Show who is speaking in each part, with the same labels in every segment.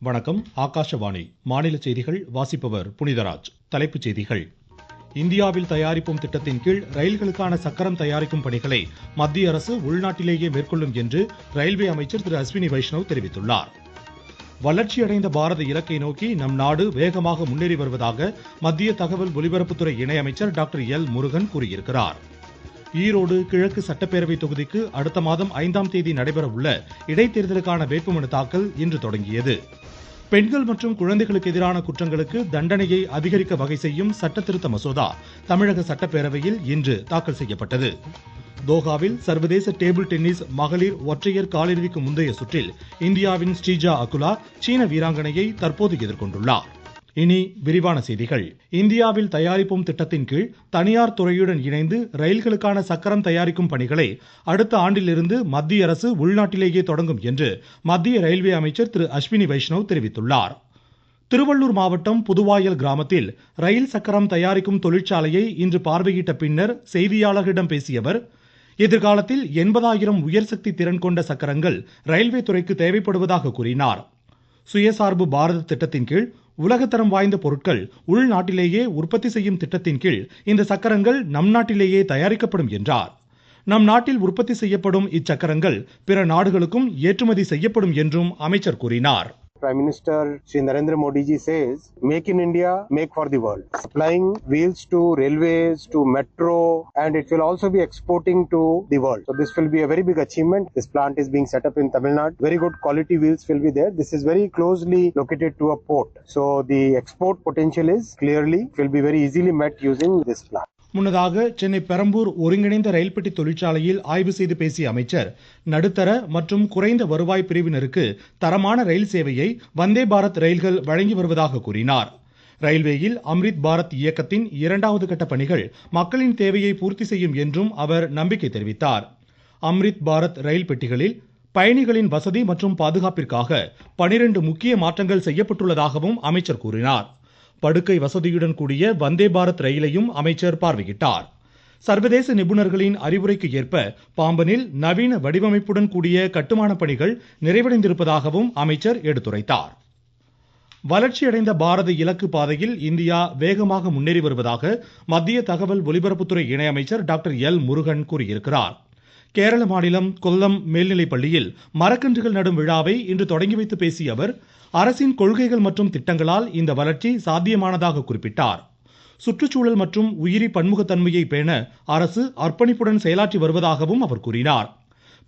Speaker 1: வணக்கம். ஆகாஷவாணி மாநில செய்திகள் வாசிப்பவர் புனிதராஜ். தலைப்புச் செய்திகள். இந்தியாவில் தயாரிப்போம் திட்டத்தின் கீழ் ரயில்களுக்கான சக்கரம் தயாரிக்கும் பணிகளை மத்திய அரசு உள்நாட்டிலேயே மேற்கொள்ளும் என்று ரயில்வே அமைச்சர் திரு அஸ்வினி வைஷ்ணவ் தெரிவித்துள்ளார். வளர்ச்சியடைந்த பாரத இலக்கை நோக்கி நம் நாடு வேகமாக முன்னேறி வருவதாக மத்திய தகவல் ஒலிபரப்புத்துறை இணையமைச்சர் டாக்டர் எல் முருகன் கூறியிருக்கிறார். ஈரோடு கிழக்கு சட்டப்பேரவை தொகுதிக்கு அடுத்த மாதம் 5ஆம் தேதி நடைபெற உள்ள இடைத்தேர்தலுக்கான வேட்புமனு தாக்கல் இன்று தொடங்கியது. பெண்கள் மற்றும் குழந்தைகளுக்கு எதிரான குற்றங்களுக்கு தண்டனையை அதிகரிக்க வகை செய்யும் சட்ட திருத்த மசோதா தமிழக சட்டப்பேரவையில் இன்று தாக்கல் செய்யப்பட்டது. தோஹாவில் சர்வதேச டேபிள் டென்னிஸ் மகளிர் ஒற்றையர் காலிறுதிக்கு முந்தைய சுற்றில் இந்தியாவின் ஸ்ரீஜா அகுலா சீன வீராங்கனையை தற்போது எதிர்கொண்டுள்ளார். இனி விரிவான செய்திகள். இந்தியாவில் தயாரிப்போம் திட்டத்தின் கீழ் தனியார் துறையுடன் இணைந்து ரயில்களுக்கான சக்கரம் தயாரிக்கும் பணிகளை அடுத்த ஆண்டிலிருந்து மத்திய அரசு உள்நாட்டிலேயே தொடங்கும் என்று மத்திய ரயில்வே அமைச்சர் திரு அஸ்வினி வைஷ்ணவ் தெரிவித்துள்ளார். திருவள்ளூர் மாவட்டம் புதுவாயல் கிராமத்தில் ரயில் சக்கரம் தயாரிக்கும் தொழிற்சாலையை இன்று பார்வையிட்ட பின்னர் செய்தியாளர்களிடம் பேசிய அவர், எதிர்காலத்தில் 80,000 உயர்சக்தி திறன் கொண்ட சக்கரங்கள் ரயில்வே துறைக்கு தேவைப்படுவதாக கூறினார். சுயசார்பு பாரத திட்டத்தின் கீழ் உலகத்தரம் வாய்ந்த பொருட்கள் உள்நாட்டிலேயே உற்பத்தி செய்யும் திட்டத்தின் கீழ் இந்த சக்கரங்கள் நம் நாட்டிலேயே தயாரிக்கப்படும் என்றார். நம் நாட்டில் உற்பத்தி செய்யப்படும் இச்சக்கரங்கள் பிற நாடுகளுக்கும் ஏற்றுமதி செய்யப்படும் என்றும் அமைச்சர் கூறினார்.
Speaker 2: Prime Minister Shri Narendra Modi ji says, make in India, make for the world. Supplying wheels to railways, to metro, and it will also be exporting to the world. So this will be a very big achievement. This plant is being set up in Tamil Nadu. Very good quality wheels will be there. This is very closely located to a port. So the export potential is clearly, will be very easily met using this plant.
Speaker 1: முன்னதாக சென்னை பெரம்பூர் ஒருங்கிணைந்த ரயில் பெட்டி தொழிற்சாலையில் ஆய்வு செய்து பேசிய அமைச்சர், நடுத்தர மற்றும் குறைந்த வருவாய் பிரிவினருக்கு தரமான ரயில் சேவையை வந்தே பாரத் ரயில்கள் வழங்கி வருவதாக கூறினார். ரயில்வேயில் அம்ரித் பாரத் இயக்கத்தின் 2வது கட்ட பணிகள் மக்களின் தேவையை பூர்த்தி செய்யும் என்றும் அவர் நம்பிக்கை தெரிவித்தார். அம்ரித் பாரத் ரயில் பெட்டிகளில் பயணிகளின் வசதி மற்றும் பாதுகாப்பிற்காக 12 முக்கிய மாற்றங்கள் செய்யப்பட்டுள்ளதாகவும் அமைச்சர் கூறினார். படுக்கை வசதியுடன் கூடிய வந்தே பாரத் ரயிலையும் அமைச்சர் பார்வையிட்டார். சர்வதேச நிபுணர்களின் அறிவுரைக்கு ஏற்ப பாம்பனில் நவீன வடிவமைப்புடன் கூடிய கட்டுமான பணிகள் நிறைவடைந்திருப்பதாகவும் அமைச்சர் எடுத்துரைத்தார். வளர்ச்சியடைந்த பாரத இலக்கு பாதையில் இந்தியா வேகமாக முன்னேறி வருவதாக மத்திய தகவல் ஒலிபரப்புத்துறை இணையமைச்சர் டாக்டர் எல் முருகன் கூறியிருக்கிறார். கேரள மாநிலம் கொல்லம் மேல்நிலைப் பள்ளியில் மரக்கன்றுகள் நடும் விழாவை இன்று தொடங்கி வைத்து பேசிய அவர், அரசின் கொள்கைகள் மற்றும் திட்டங்களால் இந்த வளர்ச்சி சாத்தியமானதாக குறிப்பிட்டார். சுற்றுச்சூழல் மற்றும் உயிரி பன்முகத்தன்மையை பேண அரசு அர்ப்பணிப்புடன் செயலாற்றி வருவதாகவும் அவர் கூறினார்.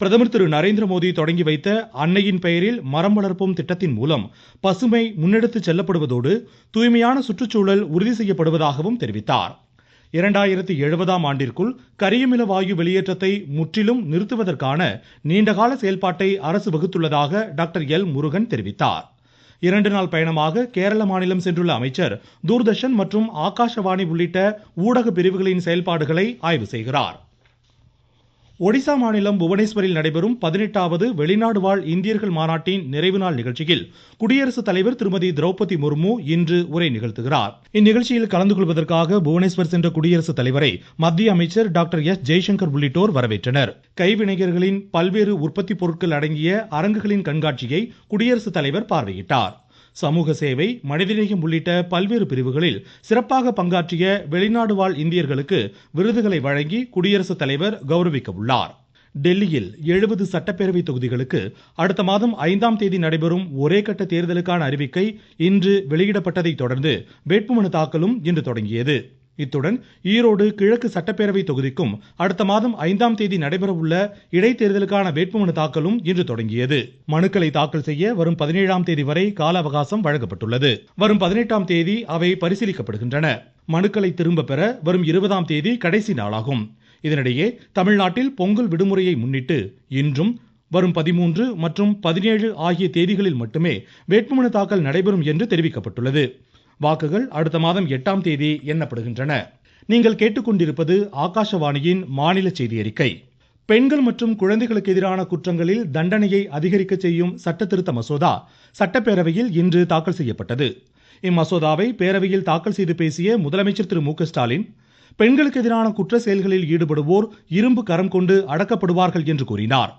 Speaker 1: பிரதமர் திரு நரேந்திர மோடி தொடங்கி வைத்த அன்னையின் பெயரில் மரம் வளர்ப்போம் திட்டத்தின் மூலம் பசுமை முன்னெடுத்துச் செல்லப்படுவதோடு தூய்மையான சுற்றுச்சூழல் உறுதி செய்யப்படுவதாகவும் தெரிவித்தார். 2070ஆம் ஆண்டிற்குள் கரியமில வாயு வெளியேற்றத்தை முற்றிலும் நிறுத்துவதற்கான நீண்டகால செயல்பாட்டை அரசு வகுத்துள்ளதாக டாக்டர் எல் முருகன் தெரிவித்தார். 2 நாள் பயணமாக கேரள மாநிலம் சென்றுள்ள அமைச்சர் தூர்தர்ஷன் மற்றும் ஆகாஷவாணி உள்ளிட்ட ஊடக பிரிவுகளின் செயல்பாடுகளை ஆய்வு செய்கிறார். ஒடிசா மாநிலம் புவனேஸ்வரில் நடைபெறும் 18வது வெளிநாடு வாழ் இந்தியர்கள் மாநாட்டின் நிறைவு நாள் நிகழ்ச்சியில் குடியரசுத் தலைவர் திருமதி திரௌபதி முர்மு இன்று உரை நிகழ்த்துகிறார். இந்நிகழ்ச்சியில் கலந்து கொள்வதற்காக புவனேஸ்வர் சென்ற குடியரசுத் தலைவரை மத்திய அமைச்சர் டாக்டர் எஸ் ஜெய்சங்கர் உள்ளிட்டோர் வரவேற்றனர். கைவினைஞர்களின் பல்வேறு உற்பத்தி பொருட்கள் அடங்கிய அரங்குகளின் கண்காட்சியை குடியரசுத் தலைவர் பார்வையிட்டார். சமூக சேவை, மனிதநேயம் உள்ளிட்ட பல்வேறு பிரிவுகளில் சிறப்பாக பங்காற்றிய வெளிநாடு வாழ் இந்தியர்களுக்கு விருதுகளை வழங்கி குடியரசுத் தலைவர் கௌரவிக்க உள்ளார். டெல்லியில் 70 சட்டப்பேரவை தொகுதிகளுக்கு அடுத்த மாதம் 5ஆம் தேதி நடைபெறும் ஒரே கட்ட தேர்தலுக்கான அறிவிக்கை இன்று வெளியிடப்பட்டதை தொடர்ந்து வேட்புமனு தாக்கலும் இன்று தொடங்கியது. இத்துடன் ஈரோடு கிழக்கு சட்டப்பேரவை தொகுதிக்கும் அடுத்த மாதம் 5ஆம் தேதி நடைபெற உள்ள இடைத்தேர்தலுக்கான வேட்புமனு தாக்கலும் இன்று தொடங்கியது. மனுக்களை தாக்கல் செய்ய வரும் 17ஆம் தேதி வரை கால அவகாசம் வழங்கப்பட்டுள்ளது. வரும் 18ஆம் தேதி அவை பரிசீலிக்கப்படுகின்றன. மனுக்களை திரும்ப பெற வரும் 20ஆம் தேதி கடைசி நாளாகும். இதனிடையே தமிழ்நாட்டில் பொங்கல் விடுமுறையை முன்னிட்டு இன்றும் வரும் 13 மற்றும் 17 ஆகிய தேதிகளில் மட்டுமே வேட்புமனு தாக்கல் நடைபெறும் என்று தெரிவிக்கப்பட்டுள்ளது. வாக்குகள் அடுத்த மாதம் 8ஆம் தேதி எண்ணப்படுகின்றன. நீங்கள் கேட்டுக்கொண்டிருப்பது ஆகாஷவாணியின் மாநில செய்தி அறிக்கை. பெண்கள் மற்றும் குழந்தைகளுக்கு எதிரான குற்றங்களில் தண்டனையை அதிகரிக்க செய்யும் சட்ட திருத்த மசோதா சட்டப்பேரவையில் இன்று தாக்கல் செய்யப்பட்டது. இம்மசோதாவை பேரவையில் தாக்கல் செய்து பேசிய முதலமைச்சர் திரு மு.க. ஸ்டாலின், பெண்களுக்கு எதிரான குற்ற செயல்களில் ஈடுபடுவோர் இரும்பு கரம் கொண்டு அடக்கப்படுவார்கள் என்று கூறினார்.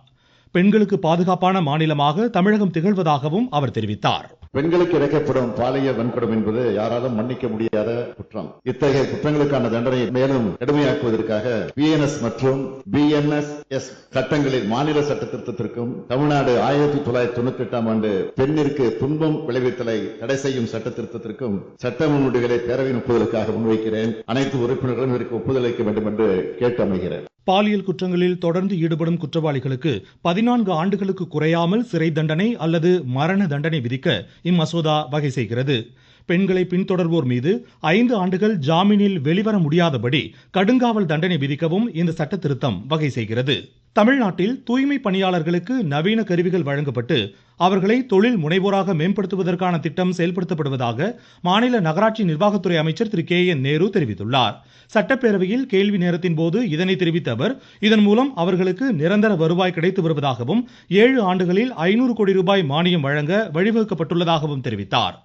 Speaker 1: பெண்களுக்கு பாதுகாப்பான மாநிலமாக தமிழகம் திகழ்வதாகவும் அவர் தெரிவித்தார்.
Speaker 3: பெண்களுக்கு இழைக்கப்படும் பாலியல் வன்கொடுமை என்பது யாராலும் மன்னிக்க முடியாத குற்றம். இத்தகைய குற்றங்களுக்கான தண்டனை மேலும் கடுமையாக்குவதற்காக பிஎன்எஸ் மற்றும் பிஎன்எஸ் சட்டங்களில் மாநில சட்ட திருத்தத்திற்கும் தமிழ்நாடு 1998 ஆண்டு பெண்ணிற்கு துன்பம் விளைவித்தலை தடை செய்யும் சட்ட திருத்தத்திற்கும் சட்ட முன்வடிவுகளை பேரவையின் ஒப்புதலுக்காக முன்வைக்கிறேன். அனைத்து உறுப்பினர்களும் இதற்கு ஒப்புதல் அளிக்க வேண்டும் என்று கேட்டு அமைகிறேன்.
Speaker 1: பாலியல் குற்றங்களில் தொடர்ந்து ஈடுபடும் குற்றவாளிகளுக்கு 14 ஆண்டுகளுக்கு குறையாமல் சிறை தண்டனை அல்லது மரண தண்டனை விதிக்க இம்மசோதா வகை செய்கிறது. பெண்களை பின்தொடர்வோர் மீது 5 ஆண்டுகள் ஜாமீனில் வெளிவர முடியாதபடி கடுங்காவல் தண்டனை விதிக்கவும் இந்த சட்ட திருத்தம் வகை செய்கிறது. தமிழ்நாட்டில் தூய்மை பணியாளர்களுக்கு நவீன கருவிகள் வழங்கப்பட்டு அவர்களை தொழில் முனைவோராக மேம்படுத்துவதற்கான திட்டம் செயல்படுத்தப்படுவதாக மாநில நகராட்சி நிர்வாகத்துறை அமைச்சர் திரு KN நேரு தெரிவித்துள்ளார். சட்டப்பேரவையில் கேள்வி நேரத்தின் போது இதனை தெரிவித்த அவர், இதன் மூலம் அவர்களுக்கு நிரந்தர வருவாய் கிடைத்து வருவதாகவும் 7 ஆண்டுகளில் 500 கோடி ரூபாய் மானியம் வழங்க வழிவகுக்கப்பட்டுள்ளதாகவும் தெரிவித்தார்.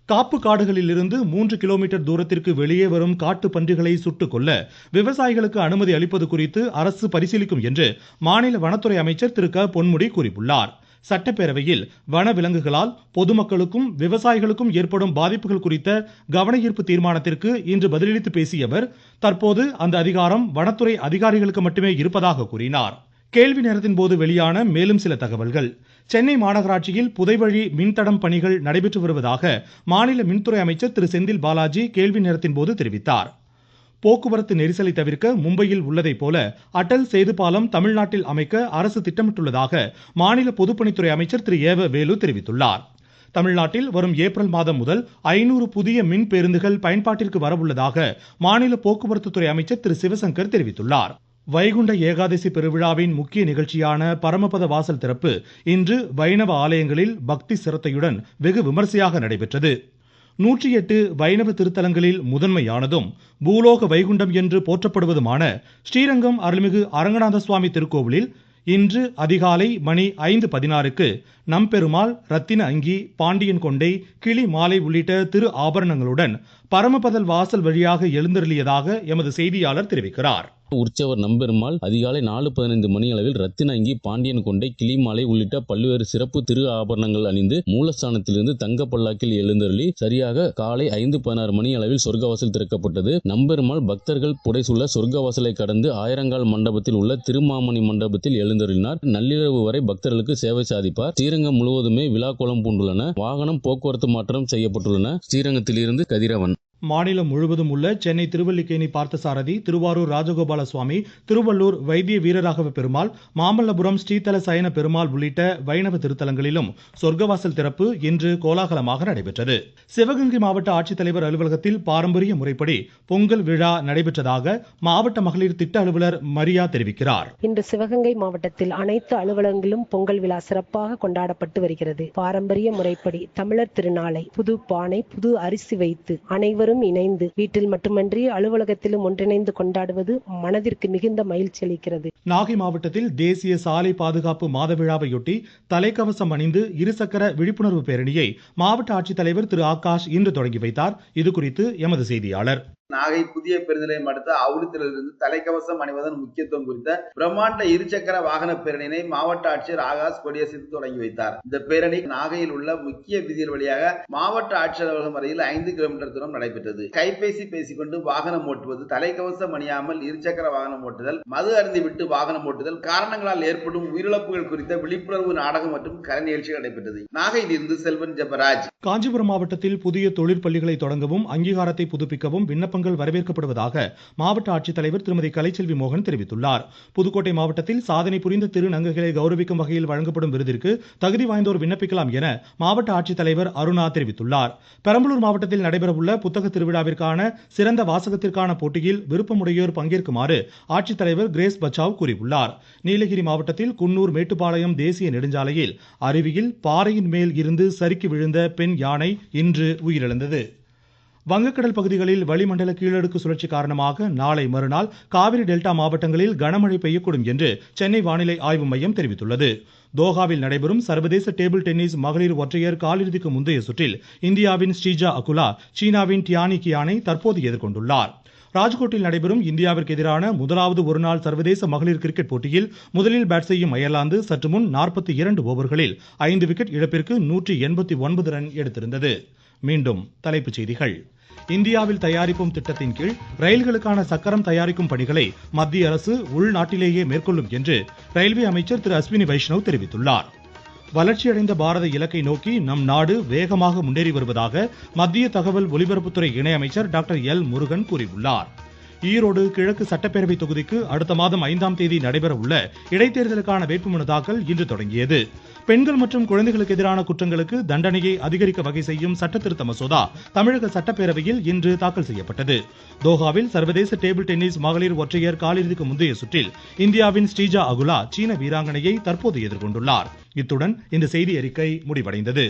Speaker 1: காப்பு காடுகளில் இருந்து 3 கிலோமீட்டர் தூரத்திற்கு வெளியே வரும் காட்டு பன்றிகளை சுட்டுக் கொல்ல விவசாயிகளுக்கு அனுமதி அளிப்பது குறித்து அரசு பரிசீலிக்கும் என்று மாநில வனத்துறை அமைச்சர் திரு க பொன்முடி கூறியுள்ளார். சட்டப்பேரவையில் வன விலங்குகளால் பொதுமக்களுக்கும் விவசாயிகளுக்கும் ஏற்படும் பாதிப்புகள் குறித்த கவன ஈர்ப்பு தீர்மானத்திற்கு இன்று பதிலளித்து பேசிய அவர், தற்போது அந்த அதிகாரம் வனத்துறை அதிகாரிகளுக்கு மட்டுமே இருப்பதாக கூறினார். கேள்வி நேரத்தின் போது வெளியான மேலும் சில தகவல்கள். சென்னை மாநகராட்சியில் புதைவழி மின்தடம் பணிகள் நடைபெற்று வருவதாக மாநில மின்துறை அமைச்சர் திரு செந்தில் பாலாஜி கேள்வி நேரத்தின் போது தெரிவித்தார். போக்குவரத்து நெரிசலை தவிர்க்க மும்பையில் உள்ளதை போல அடல் சேது பாலம் தமிழ்நாட்டில் அமைக்க அரசு திட்டமிட்டுள்ளதாக மாநில பொதுப்பணித்துறை அமைச்சர் திரு ஏவ வேலு தெரிவித்துள்ளார். தமிழ்நாட்டில் வரும் ஏப்ரல் மாதம் முதல் 500 புதிய மின் பேருந்துகள் பயன்பாட்டிற்கு வரவுள்ளதாக மாநில போக்குவரத்து துறை அமைச்சர் திரு சிவசங்கர் தெரிவித்துள்ளார். வைகுண்ட ஏகாதசி பெருவிழாவின் முக்கிய நிகழ்ச்சியான பரமபத வாசல் திறப்பு இன்று வைணவ ஆலயங்களில் பக்தி சிரத்தையுடன் வெகு விமரிசையாக நடைபெற்றது. 108 வைணவ திருத்தலங்களில் முதன்மையானதும் பூலோக வைகுண்டம் என்று போற்றப்படுவதுமான ஸ்ரீரங்கம் அருள்மிகு அரங்கநாத சுவாமி திருக்கோவிலில் இன்று அதிகாலை மணி 5:16க்கு நம்பெருமாள் ரத்தின அங்கி, பாண்டியன் கொண்டை, கிளி மாலை உள்ளிட்ட திரு ஆபரணங்களுடன் பரமபதல் வாசல் வழியாக எழுந்தருளியதாக எமது செய்தியாளர் தெரிவிக்கிறார்.
Speaker 4: உற்சவர் நம்பெருமாள் அதிகாலை 4:15 மணி அளவில் ரத்தின அங்கி, பாண்டியன் கொண்டை, கிளிமாலை உள்ளிட்ட பல்வேறு சிறப்பு திரு ஆபரணங்கள் அணிந்து மூலஸ்தானத்திலிருந்து தங்க பல்லாக்கில் எழுந்தருளி சரியாக காலை 5:16 மணி அளவில் சொர்க்கவாசல் திறக்கப்பட்டது. நம்பெருமாள் பக்தர்கள் புடைசூழ சொர்க்கவாசலை கடந்து ஆயிரங்கால் மண்டபத்தில் உள்ள திருமாமணி மண்டபத்தில் எழுந்தருளினார். நள்ளிரவு வரை பக்தர்களுக்கு சேவை சாதிப்பார். ஸ்ரீரங்கம் முழுவதுமே விழா கோலம் பூண்டுள்ளன. வாகனம் போக்குவரத்து மாற்றம் செய்யப்பட்டுள்ளன. ஸ்ரீரங்கத்திலிருந்து கதிரவன்.
Speaker 1: மாநிலம் முழுவதும் உள்ள சென்னை திருவல்லிக்கேணி பார்த்தசாரதி, திருவாரூர் ராஜகோபால சுவாமி, திருவள்ளூர் வைத்திய வீரராகவ பெருமாள், மாமல்லபுரம் ஸ்ரீதல சயன பெருமாள் உள்ளிட்ட வைணவ திருத்தலங்களிலும் சொர்க்கவாசல் திறப்பு இன்று கோலாகலமாக நடைபெற்றது. சிவகங்கை மாவட்ட ஆட்சித்தலைவர் அலுவலகத்தில் பாரம்பரிய முறைப்படி பொங்கல் விழா நடைபெற்றதாக மாவட்ட மகளிர் திட்ட அலுவலர் மரியா தெரிவிக்கிறார்.
Speaker 5: இன்று சிவகங்கை மாவட்டத்தில் அனைத்து அலுவலகங்களிலும் பொங்கல் விழா சிறப்பாக கொண்டாடப்பட்டு வருகிறது. பாரம்பரிய முறைப்படி தமிழர் திருநாளை புது பானை, புது அரிசி வைத்து அனைவரும் இணைந்து வீட்டில் மட்டுமன்றி அலுவலகத்திலும் ஒன்றிணைந்து கொண்டாடுவது மனதிற்கு மிகுந்த மகிழ்ச்சி அளிக்கிறது.
Speaker 1: நாகை மாவட்டத்தில் தேசிய சாலை பாதுகாப்பு மாத விழாவையொட்டி தலைக்கவசம் அணிந்து இருசக்கர விழிப்புணர்வு பேரணியை மாவட்ட ஆட்சித்தலைவர் திரு ஆகாஷ் இன்று தொடங்கி வைத்தார். இதுகுறித்து எமது செய்தியாளர்.
Speaker 6: நாகை புதிய பெருநிலையம் அடுத்த அவுளித்திலிருந்து தலைக்கவசம் அணிவதன் முக்கியத்துவம் குறித்த பிரம்மாண்ட இருசக்கர வாகன பேரணியை மாவட்ட ஆட்சியர் ஆகாஷ் கொடியசைத்து தொடங்கி வைத்தார். இந்த பேரணி நாகையில் உள்ள முக்கிய வீதிகள் வழியாக மாவட்ட ஆட்சியர் அலுவலகம் வரையில் 5 கிலோமீட்டர் தூரம் நடைபெற்றது. கைபேசி பேசிக்கொண்டு வாகனம் ஓட்டுவது, தலைக்கவசம் அணியாமல் இருசக்கர வாகனம் ஓட்டுதல், மது அருந்திவிட்டு வாகனம் ஓட்டுதல், காரணங்களால் ஏற்படும் உயிரிழப்புகள் குறித்த விழிப்புணர்வு நாடகம் மற்றும் கலை நிகழ்ச்சி நடைபெற்றது. நாகையிலிருந்து செல்வன் ஜெபராஜ்.
Speaker 1: காஞ்சிபுரம் மாவட்டத்தில் புதிய தொழிற்பள்ளிகளை தொடங்கவும் அங்கீகாரத்தை புதுப்பிக்கவும் விண்ணப்பங்கள் வரவேற்கப்படுவதாக மாவட்ட ஆட்சித்தலைவர் திருமதி கலைச்செல்வி மோகன் தெரிவித்துள்ளார். புதுக்கோட்டை மாவட்டத்தில் சாதனை புரிந்த திருநங்கைகளை கௌரவிக்கும் வகையில் வழங்கப்படும் விருதிற்கு தகுதி வாய்ந்தோர் விண்ணப்பிக்கலாம் என மாவட்ட ஆட்சித்தலைவர் அருணா தெரிவித்துள்ளார். பெரம்பலூர் மாவட்டத்தில் நடைபெறவுள்ள புத்தக திருவிழாவிற்கான சிறந்த வாசகத்திற்கான போட்டியில் விருப்பமுடையோர் பங்கேற்குமாறு ஆட்சித்தலைவர் கிரேஸ் பச்சாவ் கூறியுள்ளார். நீலகிரி மாவட்டத்தில் குன்னூர் மேட்டுப்பாளையம் தேசிய நெடுஞ்சாலையில் அருவியில் பாறையின் மேல் இருந்து சறுக்கி விழுந்த பெண் யானை இன்று உயிரிழந்தது. வங்கக்கடல் பகுதிகளில் வளிமண்டல கீழடுக்கு சுழற்சி காரணமாக நாளை மறுநாள் காவிரி டெல்டா மாவட்டங்களில் கனமழை பெய்யக்கூடும் என்று சென்னை வானிலை ஆய்வு மையம் தெரிவித்துள்ளது. தோஹாவில் நடைபெறும் சர்வதேச டேபிள் டென்னிஸ் மகளிர் ஒற்றையர் காலிறுதிக்கு முந்தைய சுற்றில் இந்தியாவின் ஸ்ரீஜா அகுலா சீனாவின் டியானி கியானை தற்போது எதிர்கொண்டுள்ளார். ராஜ்கோட்டில் நடைபெறும் இந்தியாவிற்கு எதிரான முதலாவது ஒருநாள் சர்வதேச மகளிர் கிரிக்கெட் போட்டியில் முதலில் பேட் செய்யும் அயர்லாந்து சற்று முன் 42 ஓவர்களில் 5 விக்கெட் இழப்பிற்கு 189 ரன் எடுத்திருந்தது. மீண்டும் தலைப்புச் செய்திகள். இந்தியாவில் தயாரிப்போம் திட்டத்தின் கீழ் ரயில்களுக்கான சக்கரம் தயாரிக்கும் பணிகளை மத்திய அரசு உள்நாட்டிலேயே மேற்கொள்ளும் என்று ரயில்வே அமைச்சர் திரு அஸ்வினி வைஷ்ணவ் தெரிவித்துள்ளார். வளர்ச்சியடைந்த பாரத இலக்கை நோக்கி நம் நாடு வேகமாக முன்னேறி வருவதாக மத்திய தகவல் ஒலிபரப்புத்துறை இணையமைச்சர் டாக்டர் எல் முருகன் கூறியுள்ளார். ஈரோடு கிழக்கு சட்டப்பேரவை தொகுதிக்கு அடுத்த மாதம் 5ஆம் தேதி நடைபெற உள்ள இடைத்தேர்தலுக்கான வேட்புமனு தாக்கல் இன்று தொடங்கியது. பெண்கள் மற்றும் குழந்தைகளுக்கு எதிரான குற்றங்களுக்கு தண்டனையை அதிகரிக்க வகை செய்யும் சட்டத்திருத்த மசோதா தமிழக சட்டப்பேரவையில் இன்று தாக்கல் செய்யப்பட்டது. தோஹாவில் சர்வதேச டேபிள் டென்னிஸ் மகளிர் ஒற்றையர் காலிறுதிக்கு முந்தைய சுற்றில் இந்தியாவின் ஸ்ரீஜா அகுலா சீன வீராங்கனையை தற்போது எதிர்கொண்டுள்ளார். இத்துடன் இந்த செய்தி அறிக்கை முடிவடைந்தது.